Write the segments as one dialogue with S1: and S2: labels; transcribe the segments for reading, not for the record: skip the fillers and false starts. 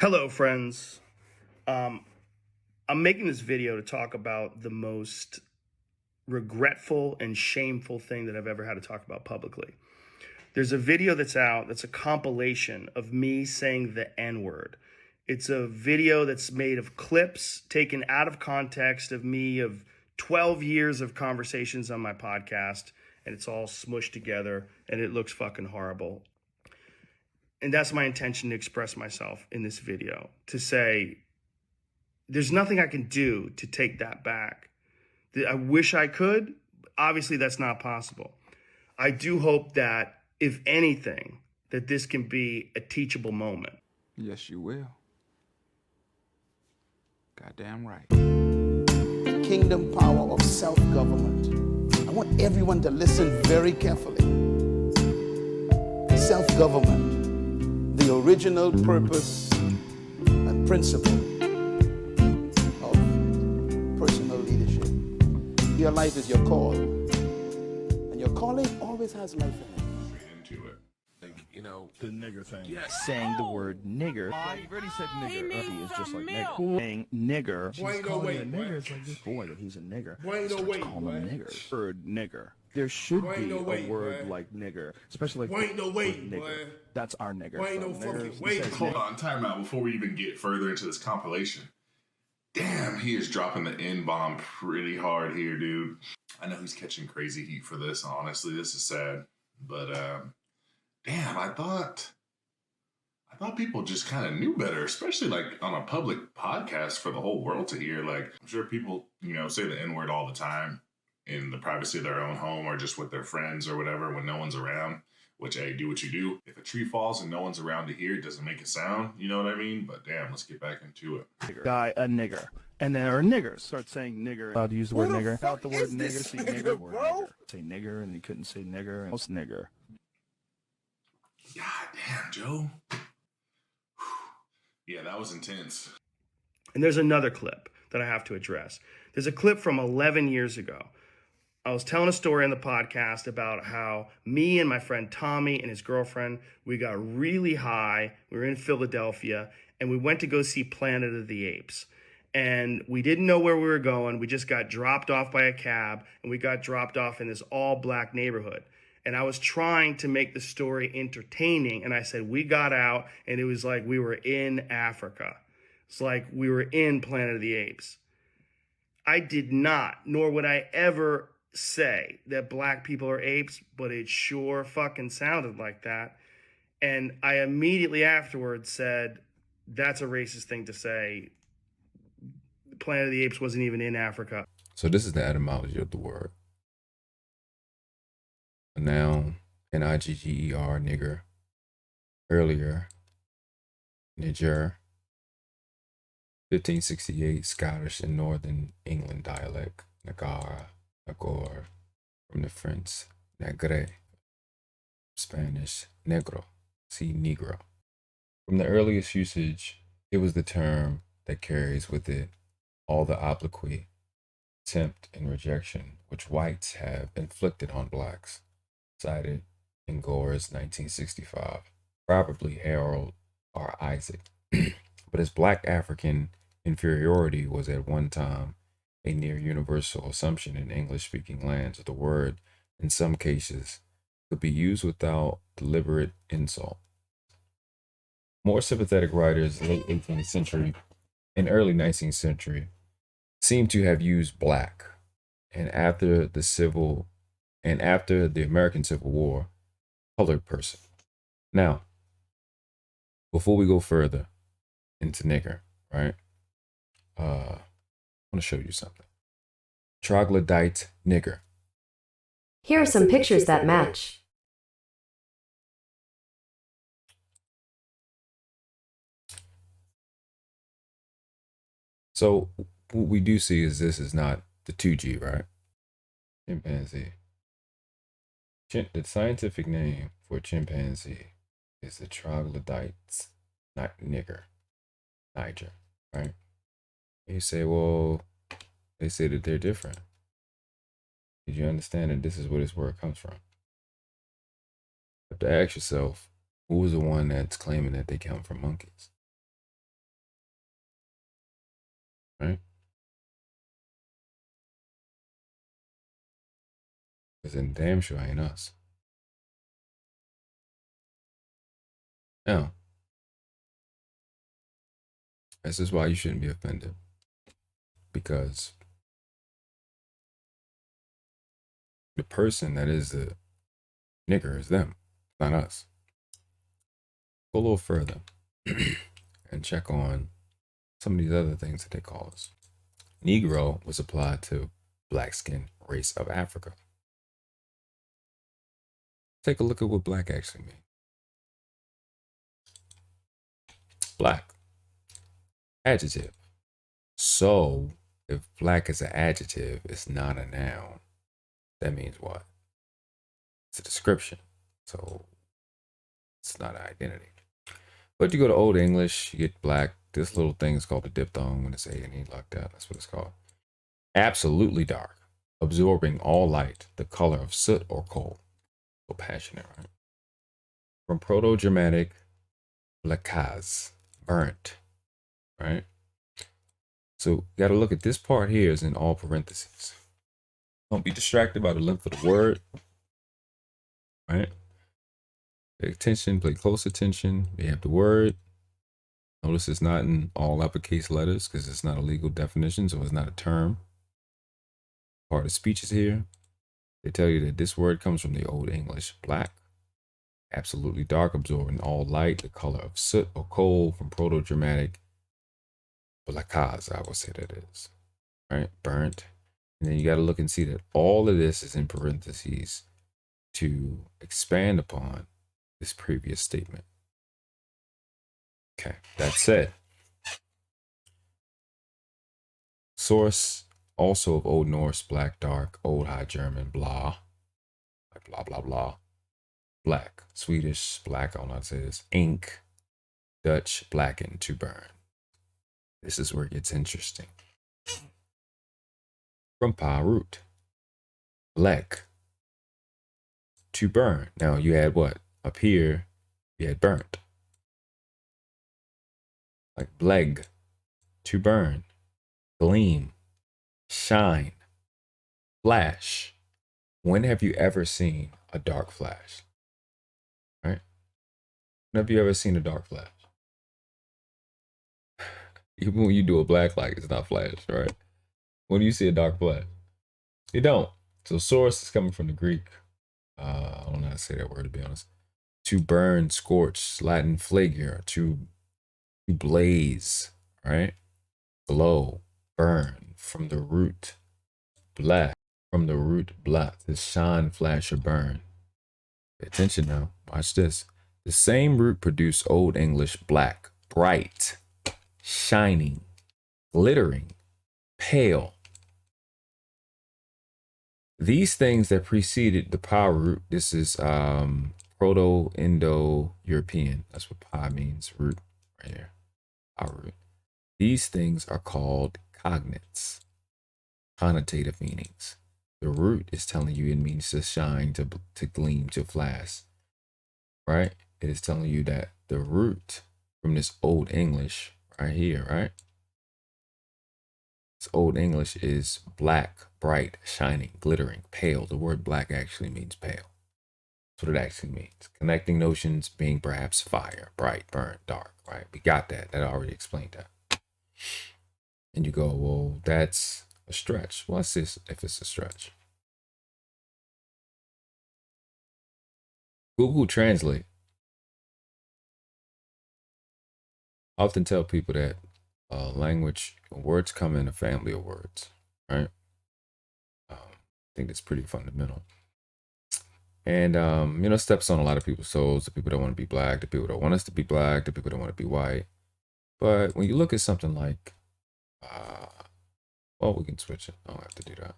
S1: Hello, friends. I'm making this video to talk about the most regretful and shameful thing that I've ever had to talk about publicly. There's a video that's out that's a compilation of me saying the N-word. It's a video that's made of clips taken out of context of me of 12 years of conversations on my podcast, and it's all smushed together, and it looks fucking horrible. And that's my intention to express myself in this video, to say there's nothing I can do to take that back. I wish I could. Obviously, that's not possible. I do hope that, if anything, that this can be a teachable moment.
S2: Yes, you will. Goddamn right. The
S3: kingdom power of self-government. I want everyone to listen very carefully. Self-government, the original purpose and principle of personal leadership. Your life is your call, and your calling always has life in it.
S4: Into it. Like, you know,
S5: the nigger thing.
S4: yes.
S6: Saying the word nigger.
S5: You've already said nigger. Is just like nigger. Saying nigger.
S7: Boy, ain't no way,
S5: a
S7: boy.
S5: nigger. It's like this boy that he's a nigger.
S7: Boy, ain't no
S5: Starts
S7: way,
S5: calling
S7: boy.
S5: him nigger. Word nigger. There should
S7: Boy, ain't
S5: be
S7: no way,
S5: a word
S7: boy.
S5: like nigger, especially like
S7: Boy, ain't no way,
S5: nigger.
S7: boy.
S5: That's our nigger.
S7: Boy, ain't no
S5: So
S7: fucking
S5: niggers,
S7: way.
S5: he says
S4: Hold
S5: nigger.
S4: on, time out before we even get further into this compilation. Damn, he is dropping the N-bomb pretty hard here, dude. I know he's catching crazy heat for this, honestly. This is sad. But, damn, I thought people just kind of knew better, especially, like, on a public podcast for the whole world to hear. Like, I'm sure people, you know, say the N-word all the time in the privacy of their own home or just with their friends or whatever when no one's around. Which, hey, do what you do. If a tree falls and no one's around to hear it, doesn't make a sound. You know what I mean? But damn, let's get back into it.
S5: Guy, a nigger. And then our niggers start saying nigger. Allowed to use the word nigger. Without the word nigger, say nigger, bro. Say nigger, and you couldn't say nigger. And most nigger.
S4: God damn, Joe. Yeah, that was intense.
S1: And there's another clip that I have to address. There's a clip from 11 years ago. I was telling a story on the podcast about how me and my friend Tommy and his girlfriend, we got really high. We were in Philadelphia, and we went to go see Planet of the Apes. And we didn't know where we were going. We just got dropped off by a cab, and we got dropped off in this all-black neighborhood. And I was trying to make the story entertaining, and I said we got out, and it was like we were in Africa. It's like we were in Planet of the Apes. I did not, nor would I ever say that black people are apes, but it sure fucking sounded like that. And I immediately afterwards said, that's a racist thing to say. Planet of the Apes wasn't even in Africa.
S8: So this is the etymology of the word. A noun, N-I-G-G-E-R, nigger. Earlier, Niger. 1568, Scottish and Northern England dialect, Nagara. Agor, from the French, negre, Spanish, negro, see negro. From the earliest usage, it was the term that carries with it all the obloquy, contempt, and rejection which whites have inflicted on blacks, cited in Gore's 1965, probably Harold R. Isaac. But as black African inferiority was at one time a near universal assumption in English-speaking lands, the word, in some cases, could be used without deliberate insult. More sympathetic writers, late 18th century and early 19th century, seem to have used black, and after the American Civil War, colored person. Now, before we go further into nigger, right? I want to show you something. Troglodyte nigger.
S9: Here are some pictures that match.
S8: So what we do see is this is not the 2G, right? Chimpanzee. The scientific name for chimpanzee is the troglodytes, not nigger, Niger, right? You say, well, they say that they're different. Did you understand that this is where this word comes from? You have to ask yourself, who was the one that's claiming that they come from monkeys? right? Because then damn sure ain't us. Now, this is why you shouldn't be offended. Because the person that is the nigger is them, not us. Go a little further and check on some of these other things that they call us. Negro was applied to black skin race of Africa. Take a look at what black actually means. Black, adjective. So if black is an adjective, it's not a noun. That means what? It's a description. So it's not an identity. But you go to Old English, you get black. This little thing is called a diphthong when it's A and E like that. That's what it's called. Absolutely dark, absorbing all light, the color of soot or coal. So passionate, right? From Proto-Germanic, blakaz, burnt, right? So you got to look at this part here is in all parentheses. Don't be distracted by the length of the word, right? Pay attention, pay close attention. We have the word. Notice it's not in all uppercase letters because it's not a legal definition, so it's not a term. Part of speech is here. They tell you that this word comes from the Old English, black, absolutely dark, absorbing all light, the color of soot or coal, from Proto-Germanic, blakaz, I would say that is, right? Burnt. And then you got to look and see that all of this is in parentheses to expand upon this previous statement. Okay, that said, source also of Old Norse, black, dark, Old High German, blah, like blah, blah, blah, black, Swedish, black, I don't know how to say this, ink, Dutch, blacken, to burn. This is where it gets interesting. From pa root, black, to burn. Now you had what? Up here, you had burnt. Like bleg, to burn, gleam, shine, flash. When have you ever seen a dark flash? Right? When have you ever seen a dark flash? Even when you do a black light, it's not flash, right? When do you see a dark flash? You don't. So source is coming from the Greek. I don't know how to say that word, to be honest. To burn, scorch, Latin flagur, to blaze, right? Glow, burn, from the root, black, from the root, black, to shine, flash, or burn. Pay attention now, watch this. The same root produced Old English black, bright, shining, glittering, pale. These things that preceded the pa root, this is Proto-Indo-European. That's what pa means, root, right here, pa root. These things are called cognates, connotative meanings. The root is telling you it means to shine, to gleam, to flash, right? It is telling you that the root from this Old English right here, right? This Old English is black, bright, shining, glittering, pale. The word black actually means pale. That's what it actually means. Connecting notions being perhaps fire, bright, burnt, dark, right? We got that. That already explained that. And you go, well, that's a stretch. What's this if it's a stretch? Google Translate. I often tell people that language, words come in a family of words, right? I think that's pretty fundamental. And, steps on a lot of people's souls. The people that want to be black, the people that want us to be black, the people that want to be white. But when you look at something like, well, we can switch it. I don't have to do that.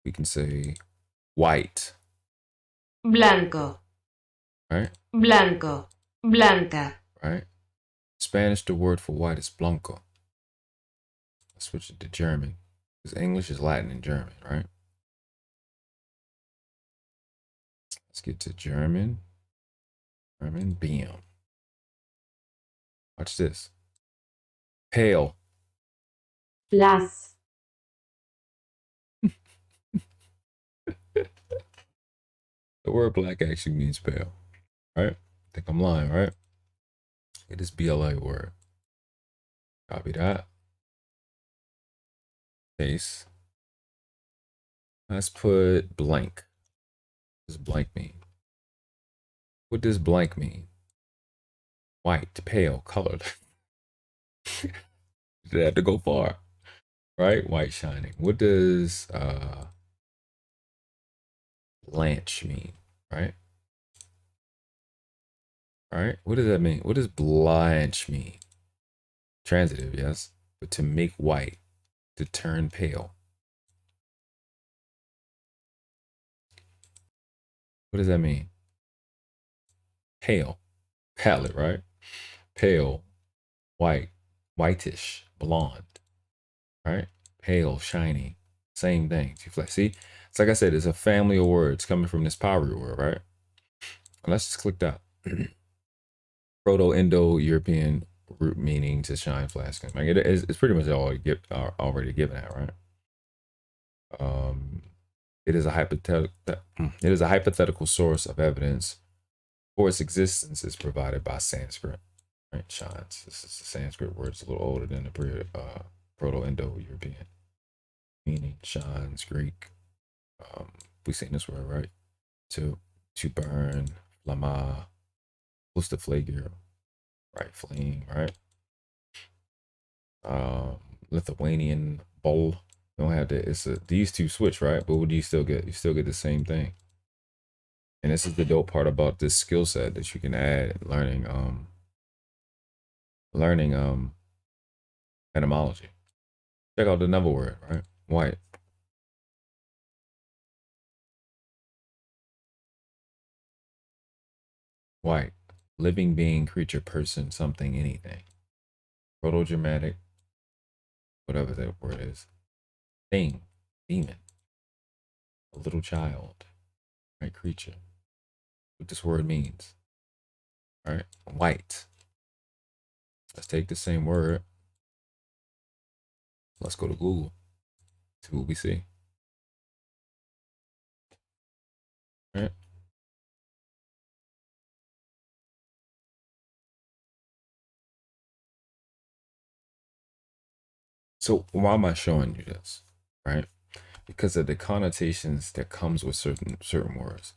S8: We can say white.
S9: Blanco.
S8: Right?
S9: Blanco. Blanca.
S8: Right? Spanish, the word for white is blanco. Let's switch it to German. Because English is Latin and German, right? Let's get to German. German, bam. Watch this. Pale.
S9: Plus.
S8: The word black actually means pale, right? I think I'm lying, right? It is BLA word. Copy that. Case. Let's put blank. What does blank mean? What does blank mean? White, pale, colored. Did have to go far, right? White shining. What does blanch mean, right? All right. What does that mean? What does blanch mean? Transitive, yes. But to make white, to turn pale. What does that mean? Pale. Palette, right? Pale, white, whitish, blonde, right? Pale, shiny. Same thing. See, it's like I said, it's a family of words coming from this power word, right? Let's just click that. Proto-Indo-European root meaning to shine, flash. Like it's pretty much all already given out, right? It is a hypothetical source of evidence for its existence is provided by Sanskrit, right? Shines. This is the Sanskrit word. It's a little older than the Proto-Indo-European meaning. Shines, Greek. We've seen this word, right? To burn, flama, flagir, right? Fleeing, right? Lithuanian bowl. You don't have to. These two switch, right? But what do you still get? You still get the same thing. And this is the dope part about this skill set that you can add learning etymology. Check out the another word, right? White. White. Living being, creature, person, something, anything. Proto-Germanic, whatever that word is. Thing, demon. A little child, right? Creature. What this word means. All right? White. Let's take the same word. Let's go to Google. See what we see. All right? So why am I showing you this? Right? Because of the connotations that comes with certain words.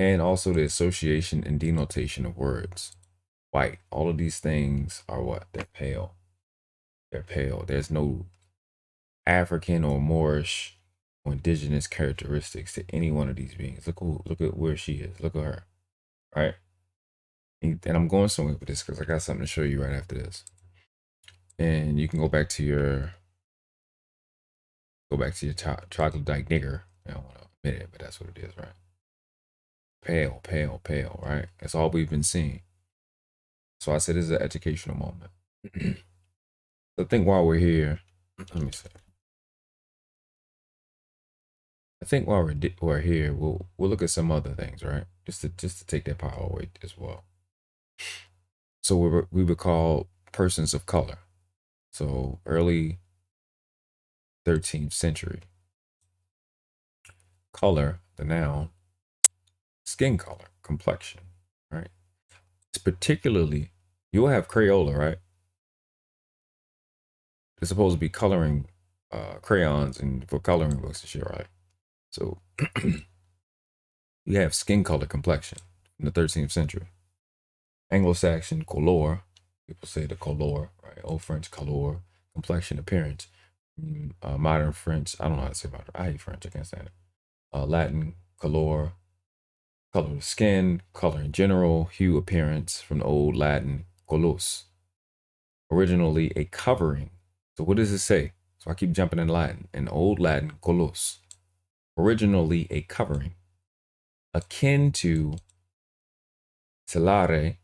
S8: And also the association and denotation of words. White. All of these things are what? They're pale. They're pale. There's no African or Moorish or indigenous characteristics to any one of these beings. Look at where she is. Look at her. Right? And I'm going somewhere with this because I got something to show you right after this. And you can go back to your troglodyte nigger. I don't want to admit it, but that's what it is, right? Pale, pale, pale, right? That's all we've been seeing. So I said this is an educational moment. So I think while we're here, let me see. I think while we're here, we'll look at some other things, right? Just to take that power away as well. So we would call persons of color. So early 13th century. Color, the noun, skin color, complexion, right? It's particularly, you'll have Crayola, right? It's supposed to be coloring crayons and for coloring books and shit, right? So you have skin color, complexion in the 13th century. Anglo-Saxon couleur, people say the couleur, right? Old French couleur, complexion, appearance. Modern French, I don't know how to say about it. I hate French, I can't stand it. Latin couleur, color of skin, color in general, hue, appearance, from the old Latin colus. Originally a covering. So what does it say? So I keep jumping in Latin. In old Latin, colus. Originally a covering. Akin to celare,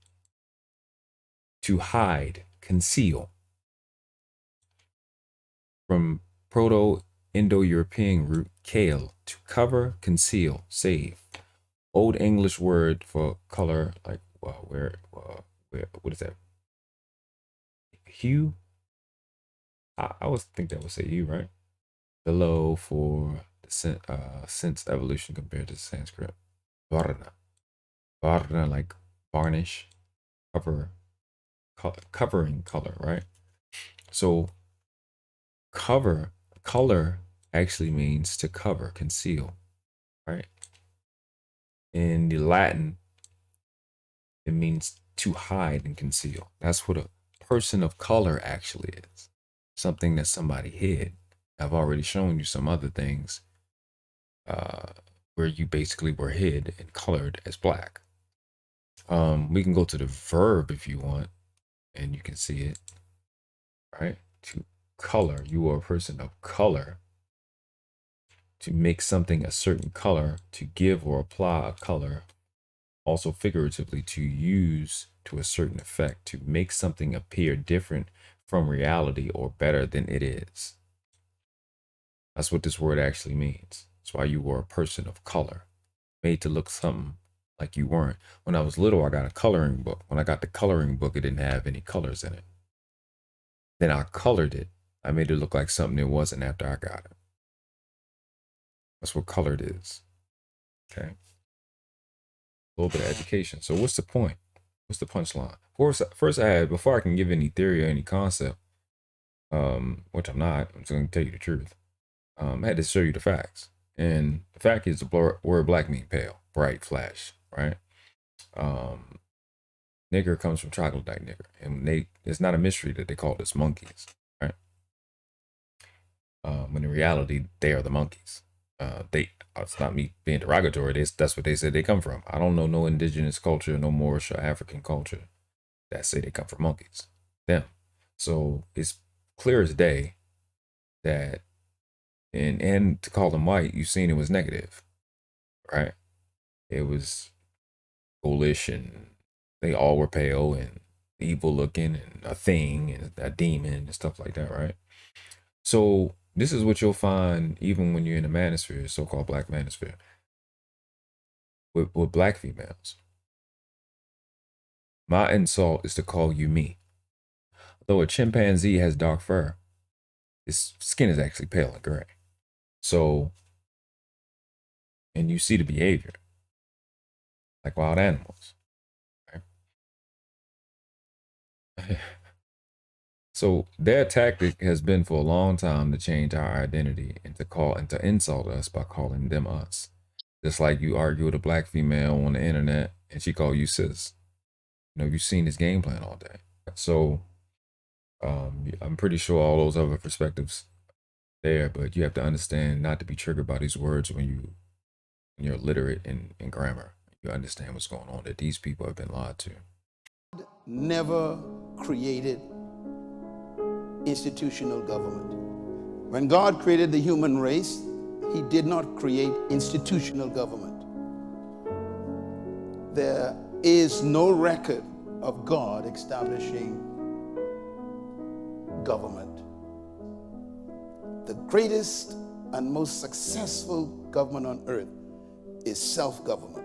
S8: to hide, conceal. From Proto-Indo-European root kale, to cover, conceal, save. Old English word for color, like where what is that? Hue, I would think that would say you, right? Below for the sense evolution compared to Sanskrit. Varna. Varna, like varnish, covering color, right? So color actually means to cover, conceal, right? In the Latin, it means to hide and conceal. That's what a person of color actually is. Something that somebody hid. I've already shown you some other things where you basically were hid and colored as black. We can go to the verb if you want, and you can see it, right? To color, you are a person of color. To make something a certain color, to give or apply a color, also figuratively to use to a certain effect, to make something appear different from reality or better than it is. That's what this word actually means. That's why you were a person of color, made to look something like you weren't. When I was little, I got a coloring book. When I got the coloring book, it didn't have any colors in it. Then I colored it. I made it look like something it wasn't after I got it. That's what colored is. Okay. A little bit of education. So what's the point? What's the punchline? First I had, before I can give any theory or any concept, which I'm not, I'm just going to tell you the truth. I had to show you the facts. And the fact is the word black means pale, bright, flash, right? Nigger comes from troglodyte nigger. And it's not a mystery that they call us monkeys, right? When in reality, they are the monkeys. It's not me being derogatory. That's what they said they come from. I don't know no indigenous culture, no Moorish or African culture that say they come from monkeys. Them. So it's clear as day that, and to call them white, you've seen it was negative, right? It was foolish and they all were pale and evil looking and a thing and a demon and stuff like that, right? So this is what you'll find even when you're in a manosphere, so-called black manosphere, with black females. My insult is to call you me. Though a chimpanzee has dark fur, his skin is actually pale and gray. So, and you see the behavior, like wild animals, right? So their tactic has been for a long time to change our identity and to insult us by calling them us. Just like you argue with a black female on the internet and she call you sis. You know, you've seen this game plan all day. So I'm pretty sure all those other perspectives there, but you have to understand not to be triggered by these words when you're literate in grammar. You understand what's going on, that these people have been lied to.
S3: Never created institutional government. When God created the human race, he did not create institutional government. There is no record of God establishing government. The greatest and most successful government on earth is self-government.